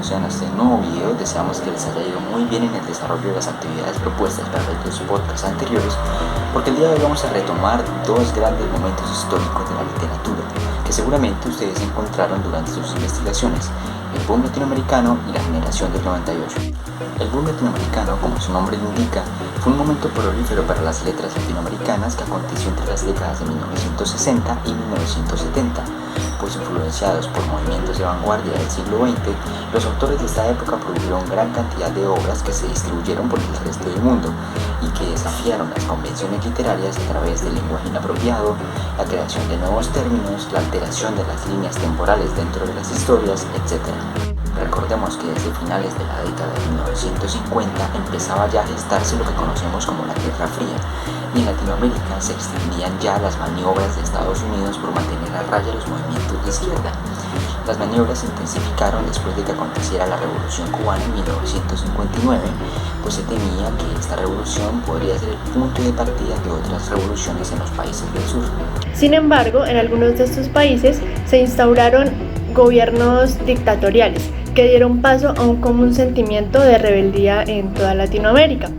conocen este nuevo video, deseamos que les haya ido muy bien en el desarrollo de las actividades propuestas para los dos podcasts anteriores, porque el día de hoy vamos a retomar dos grandes momentos históricos de la literatura, que seguramente ustedes encontraron durante sus investigaciones: el boom latinoamericano y la generación del 98. El boom latinoamericano, como su nombre lo indica, fue un momento prolífero para las letras latinoamericanas que aconteció entre las décadas de 1960 y 1970, pues influenciados por movimientos de vanguardia del siglo XX, los autores de esta época produjeron gran cantidad de obras que se distribuyeron por el resto del mundo y que desafiaron las convenciones literarias a través del lenguaje inapropiado, la creación de nuevos términos, la alteración de las líneas temporales dentro de las historias, etc. Recordemos que desde finales de la década de 1950 empezaba ya a gestarse lo que conocemos como la Guerra Fría, y en Latinoamérica se extendían ya las maniobras de Estados Unidos por mantener a raya los movimientos de izquierda. Las maniobras se intensificaron después de que aconteciera la Revolución Cubana en 1959, pues se temía que esta revolución podría ser el punto de partida de otras revoluciones en los países del sur. Sin embargo, en algunos de estos países se instauraron gobiernos dictatoriales que dieron paso a un común sentimiento de rebeldía en toda Latinoamérica.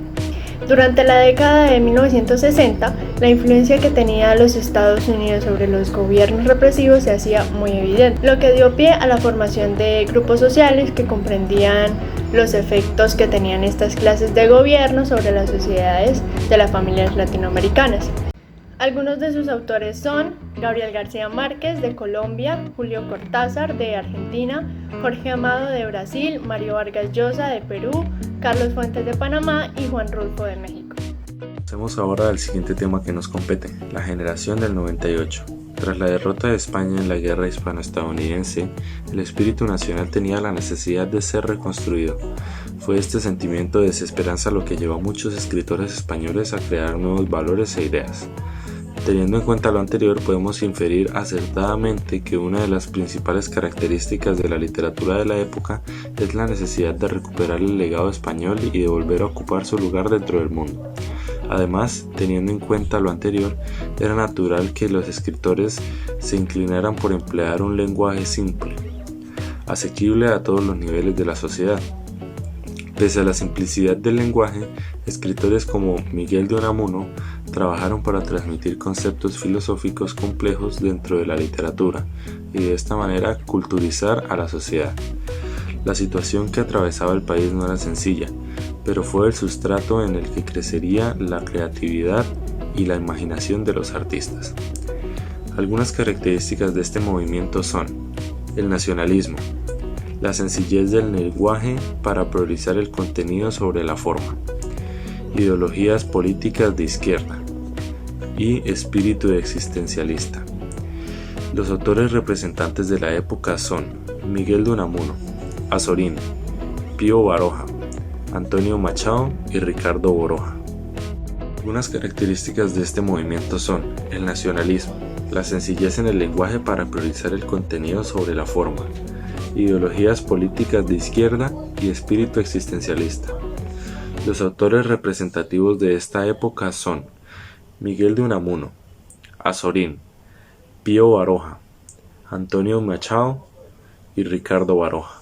Durante la década de 1960, la influencia que tenía los Estados Unidos sobre los gobiernos represivos se hacía muy evidente, lo que dio pie a la formación de grupos sociales que comprendían los efectos que tenían estas clases de gobierno sobre las sociedades de las familias latinoamericanas. Algunos de sus autores son Gabriel García Márquez de Colombia, Julio Cortázar de Argentina, Jorge Amado de Brasil, Mario Vargas Llosa de Perú, Carlos Fuentes de Panamá y Juan Rulfo de México. Pasemos ahora al siguiente tema que nos compete, la generación del 98. Tras la derrota de España en la guerra hispano-estadounidense, el espíritu nacional tenía la necesidad de ser reconstruido. Fue este sentimiento de desesperanza lo que llevó a muchos escritores españoles a crear nuevos valores e ideas. Teniendo en cuenta lo anterior, podemos inferir acertadamente que una de las principales características de la literatura de la época es la necesidad de recuperar el legado español y de volver a ocupar su lugar dentro del mundo. Además, teniendo en cuenta lo anterior, era natural que los escritores se inclinaran por emplear un lenguaje simple, asequible a todos los niveles de la sociedad. Pese a la simplicidad del lenguaje, escritores como Miguel de Unamuno trabajaron para transmitir conceptos filosóficos complejos dentro de la literatura y de esta manera culturizar a la sociedad. La situación que atravesaba el país no era sencilla, pero fue el sustrato en el que crecería la creatividad y la imaginación de los artistas. Algunas características de este movimiento son el nacionalismo, la sencillez del lenguaje para priorizar el contenido sobre la forma, ideologías políticas de izquierda y espíritu existencialista. Los autores representantes de la época son Miguel de Unamuno, Azorín, Pío Baroja, Antonio Machado y Ricardo Baroja. Algunas características de este movimiento son el nacionalismo, la sencillez en el lenguaje para priorizar el contenido sobre la forma, ideologías políticas de izquierda y espíritu existencialista. Los autores representativos de esta época son Miguel de Unamuno, Azorín, Pío Baroja, Antonio Machado y Ricardo Baroja.